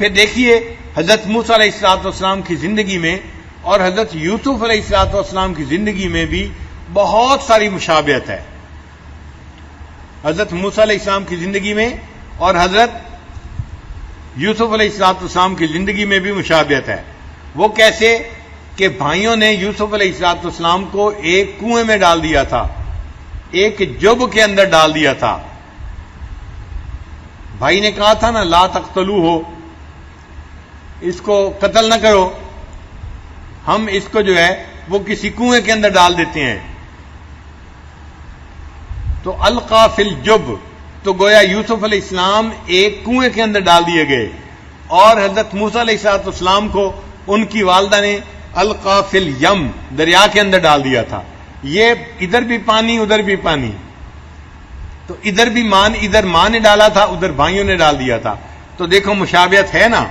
پھر دیکھیے حضرت موسیٰ علیہ السلام کی زندگی میں اور حضرت یوسف علیہ السلام کی زندگی میں بھی بہت ساری مشابہت ہے. حضرت موسیٰ علیہ السلام کی زندگی میں اور حضرت یوسف علیہ السلام کی زندگی میں بھی مشابہت ہے. وہ کیسے کہ بھائیوں نے یوسف علیہ السلام کو ایک کنویں میں ڈال دیا تھا، ایک جب کے اندر ڈال دیا تھا. بھائی نے کہا تھا نا لا تقتلوہ، اس کو قتل نہ کرو، ہم اس کو جو ہے وہ کسی کنویں کے اندر ڈال دیتے ہیں. تو القا فی الجب، تو گویا یوسف علیہ السلام ایک کنویں کے اندر ڈال دیے گئے، اور حضرت موسیٰ علیہ السلام کو ان کی والدہ نے القا فی الیم، دریا کے اندر ڈال دیا تھا. یہ ادھر بھی پانی ادھر بھی پانی، تو ادھر بھی ادھر ماں نے ڈالا تھا ادھر بھائیوں نے ڈال دیا تھا. تو دیکھو مشابہت ہے نا.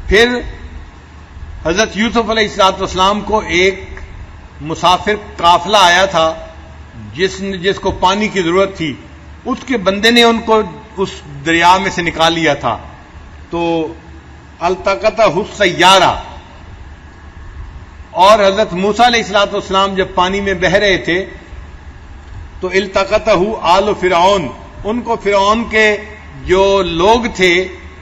پھر حضرت یوسف علیہ السلام کو ایک مسافر قافلہ آیا تھا جس کو پانی کی ضرورت تھی، اس کے بندے نے ان کو اس دریا میں سے نکال لیا تھا. تو التقطہ السیارہ، اور حضرت موسیٰ علیہ السلام جب پانی میں بہہ رہے تھے تو التقطہ آل فرعون، ان کو فرعون کے جو لوگ تھے،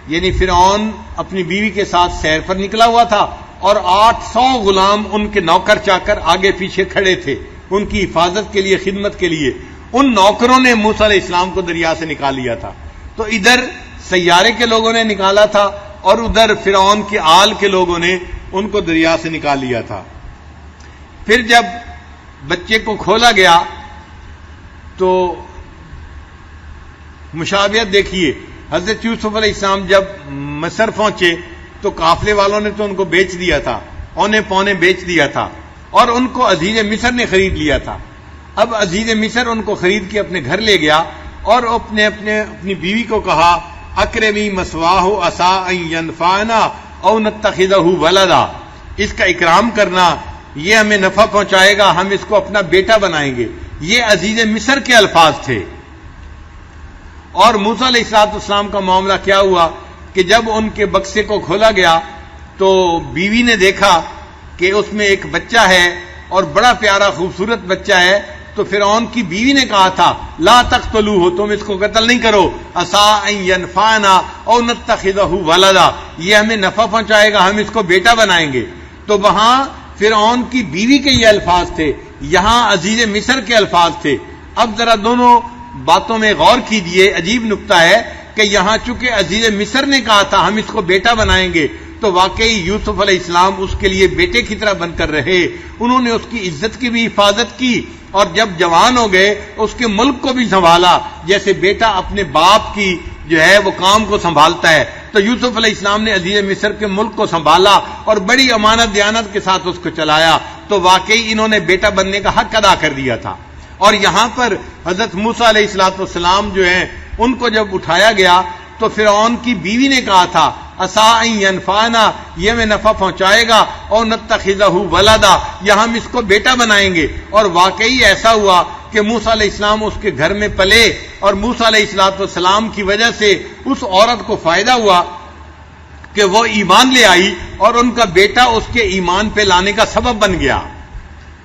یعنی فرعون اپنی بیوی کے ساتھ سیر پر نکلا ہوا تھا اور 800 غلام ان کے نوکر چاکر آگے پیچھے کھڑے تھے ان کی حفاظت کے لیے، خدمت کے لیے. ان نوکروں نے موسیٰ علیہ السلام کو دریا سے نکال لیا تھا. تو ادھر سیارے کے لوگوں نے نکالا تھا اور ادھر فرعون کے آل کے لوگوں نے ان کو دریا سے نکال لیا تھا. پھر جب بچے کو کھولا گیا تو مشابہت دیکھیے، حضرت یوسف علیہ السلام جب مصر پہنچے تو قافلے والوں نے تو ان کو بیچ دیا تھا، اونے پونے بیچ دیا تھا، اور ان کو عزیز مصر نے خرید لیا تھا. اب عزیز مصر ان کو خرید کے اپنے گھر لے گیا اور اپنی بیوی کو کہا اکرمی مثواہ عسیٰ ان ینفعنا او نتخذہ ولدا، اس کا اکرام کرنا، یہ ہمیں نفع پہنچائے گا، ہم اس کو اپنا بیٹا بنائیں گے. یہ عزیز مصر کے الفاظ تھے. اور موسیٰ علیہ السلام کا معاملہ کیا ہوا کہ جب ان کے بکسے کو کھولا گیا تو بیوی نے دیکھا کہ اس میں ایک بچہ ہے اور بڑا پیارا خوبصورت بچہ ہے. تو فرعون کی بیوی نے کہا تھا لا تقتلوہ، تم اس کو قتل نہیں کرو، عسیٰ ان ینفعنا او نتخذہ ولدا، یہ ہمیں نفع پہنچائے گا، ہم اس کو بیٹا بنائیں گے. تو وہاں فرعون کی بیوی کے یہ الفاظ تھے، یہاں عزیز مصر کے الفاظ تھے. اب ذرا دونوں باتوں میں غور کیجئے. عجیب نکتہ ہے کہ یہاں چونکہ عزیز مصر نے کہا تھا ہم اس کو بیٹا بنائیں گے، تو واقعی یوسف علیہ السلام اس کے لیے بیٹے کی طرح بن کر رہے. انہوں نے اس کی عزت کی بھی حفاظت کی، اور جب جوان ہو گئے اس کے ملک کو بھی سنبھالا، جیسے بیٹا اپنے باپ کی جو ہے وہ کام کو سنبھالتا ہے. تو یوسف علیہ السلام نے عزیز مصر کے ملک کو سنبھالا اور بڑی امانت دیانت کے ساتھ اس کو چلایا. تو واقعی انہوں نے بیٹا بننے کا حق ادا کر دیا تھا. اور یہاں پر حضرت موسیٰ علیہ السلام جو ہیں ان کو جب اٹھایا گیا تو فرعون کی بیوی نے کہا تھا عسیٰ ان ینفعنا، یہ ہمیں نفع پہنچائے گا، اور نتخذہ ولدا، یا ہم اس کو بیٹا بنائیں گے. اور واقعی ایسا ہوا کہ موسیٰ علیہ السلام اس کے گھر میں پلے، اور موسیٰ علیہ السلام کی وجہ سے اس عورت کو فائدہ ہوا کہ وہ ایمان لے آئی اور ان کا بیٹا اس کے ایمان پہ لانے کا سبب بن گیا.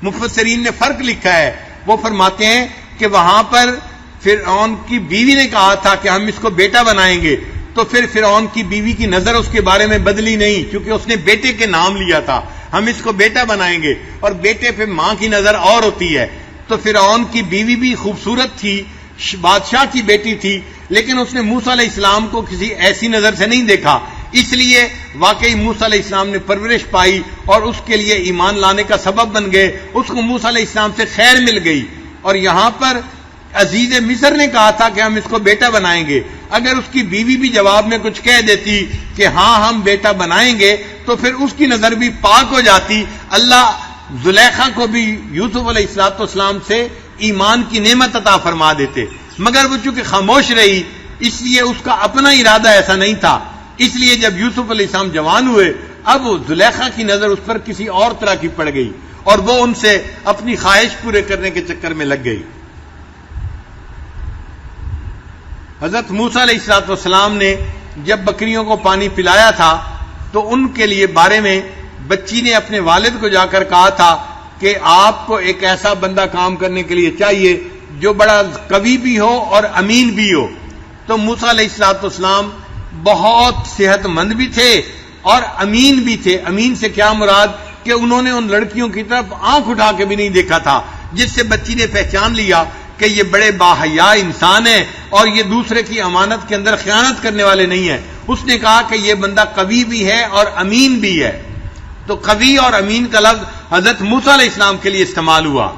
مفسرین نے فرق لکھا ہے، وہ فرماتے ہیں کہ وہاں پر فرعون کی بیوی نے کہا تھا کہ ہم اس کو بیٹا بنائیں گے، تو پھر فرعون کی بیوی کی نظر اس کے بارے میں بدلی نہیں، کیونکہ اس نے بیٹے کے نام لیا تھا ہم اس کو بیٹا بنائیں گے، اور بیٹے پہ ماں کی نظر اور ہوتی ہے. تو فرعون کی بیوی بھی خوبصورت تھی، بادشاہ کی بیٹی تھی، لیکن اس نے موسیٰ علیہ السلام کو کسی ایسی نظر سے نہیں دیکھا. اس لیے واقعی موسیٰ علیہ السلام نے پرورش پائی اور اس کے لیے ایمان لانے کا سبب بن گئے، اس کو موسیٰ علیہ السلام سے خیر مل گئی. اور یہاں پر عزیز مصر نے کہا تھا کہ ہم اس کو بیٹا بنائیں گے. اگر اس کی بیوی بھی جواب میں کچھ کہہ دیتی کہ ہاں ہم بیٹا بنائیں گے تو پھر اس کی نظر بھی پاک ہو جاتی. اللہ زلیخا کو بھی یوسف علیہ السلام سے ایمان کی نعمت عطا فرما دیتے، مگر وہ چونکہ خاموش رہی اس لیے اس کا اپنا ارادہ ایسا نہیں تھا. اس لیے جب یوسف علیہ السلام جوان ہوئے اب زلیخا کی نظر اس پر کسی اور طرح کی پڑ گئی اور وہ ان سے اپنی خواہش پورے کرنے کے چکر میں لگ گئی. حضرت موسیٰ علیہ السلام نے جب بکریوں کو پانی پلایا تھا تو ان کے لیے بارے میں بچی نے اپنے والد کو جا کر کہا تھا کہ آپ کو ایک ایسا بندہ کام کرنے کے لیے چاہیے جو بڑا قوی بھی ہو اور امین بھی ہو. تو موسیٰ علیہ السلام بہت صحت مند بھی تھے اور امین بھی تھے. امین سے کیا مراد کہ انہوں نے ان لڑکیوں کی طرف آنکھ اٹھا کے بھی نہیں دیکھا تھا، جس سے بچی نے پہچان لیا کہ یہ بڑے باحیا انسان ہیں اور یہ دوسرے کی امانت کے اندر خیانت کرنے والے نہیں ہیں. اس نے کہا کہ یہ بندہ قوی بھی ہے اور امین بھی ہے. تو قوی اور امین کا لفظ حضرت موسیٰ علیہ السلام کے لیے استعمال ہوا.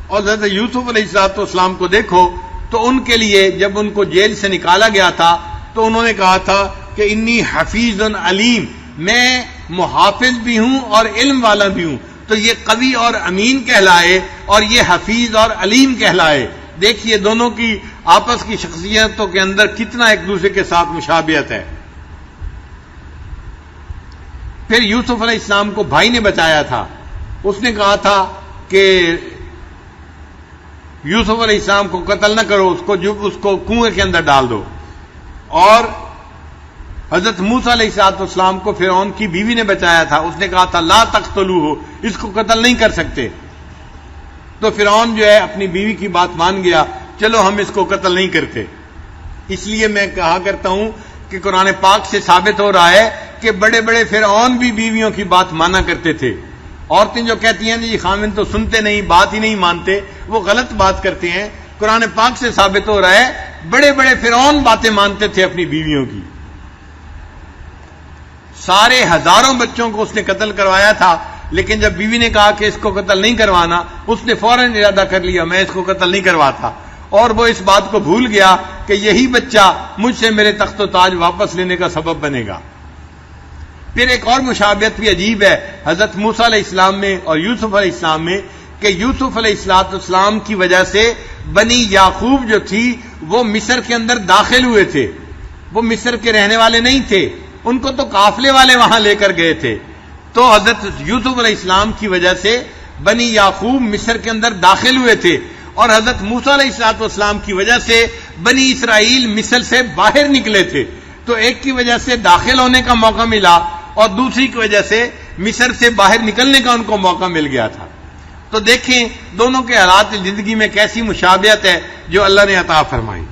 اور حضرت یوسف علیہ السلام کو دیکھو تو ان کے لیے جب ان کو جیل سے نکالا گیا تھا تو انہوں نے کہا تھا کہ انی حفیظ علیم، میں محافظ بھی ہوں اور علم والا بھی ہوں. تو یہ قوی اور امین کہلائے اور یہ حفیظ اور علیم کہلائے. دیکھیے دونوں کی آپس کی شخصیتوں کے اندر کتنا ایک دوسرے کے ساتھ مشابہت ہے. پھر یوسف علیہ السلام کو بھائی نے بچایا تھا. اس نے کہا تھا کہ یوسف علیہ السلام کو قتل نہ کرو، اس کو کنویں کے اندر ڈال دو. اور حضرت موسیٰ علیہ السلام کو فرعون کی بیوی نے بچایا تھا. اس نے کہا تھا لا تقتلوہ، اس کو قتل نہیں کر سکتے. تو فرعون جو ہے اپنی بیوی کی بات مان گیا، چلو ہم اس کو قتل نہیں کرتے. اس لیے میں کہا کرتا ہوں کہ قرآن پاک سے ثابت ہو رہا ہے کہ بڑے بڑے فرعون بھی بیویوں کی بات مانا کرتے تھے. عورتیں جو کہتی ہیں جی خامن تو سنتے نہیں، بات ہی نہیں مانتے، وہ غلط بات کرتے ہیں. قرآن پاک سے ثابت ہو رہا ہے بڑے بڑے فرعون باتیں مانتے تھے اپنی بیویوں کی. سارے ہزاروں بچوں کو اس نے قتل کروایا تھا، لیکن جب بیوی نے کہا کہ اس کو قتل نہیں کروانا، اس نے فوراً ارادہ کر لیا میں اس کو قتل نہیں کرواتا. اور وہ اس بات کو بھول گیا کہ یہی بچہ مجھ سے میرے تخت و تاج واپس لینے کا سبب بنے گا. پھر ایک اور مشابہت بھی عجیب ہے حضرت موسیٰ علیہ السلام میں اور یوسف علیہ السلام میں کہ یوسف علیہ السلام کی وجہ سے بنی یعقوب جو تھی وہ مصر کے اندر داخل ہوئے تھے. وہ مصر کے رہنے والے نہیں تھے، ان کو تو قافلے والے وہاں لے کر گئے تھے. تو حضرت یوسف علیہ السلام کی وجہ سے بنی یعقوب مصر کے اندر داخل ہوئے تھے، اور حضرت موسیٰ علیہ السلام کی وجہ سے بنی اسرائیل مصر سے باہر نکلے تھے. تو ایک کی وجہ سے داخل ہونے کا موقع ملا اور دوسری کی وجہ سے مصر سے باہر نکلنے کا ان کو موقع مل گیا تھا. تو دیکھیں دونوں کے حالات زندگی میں کیسی مشابہت ہے جو اللہ نے عطا فرمائی.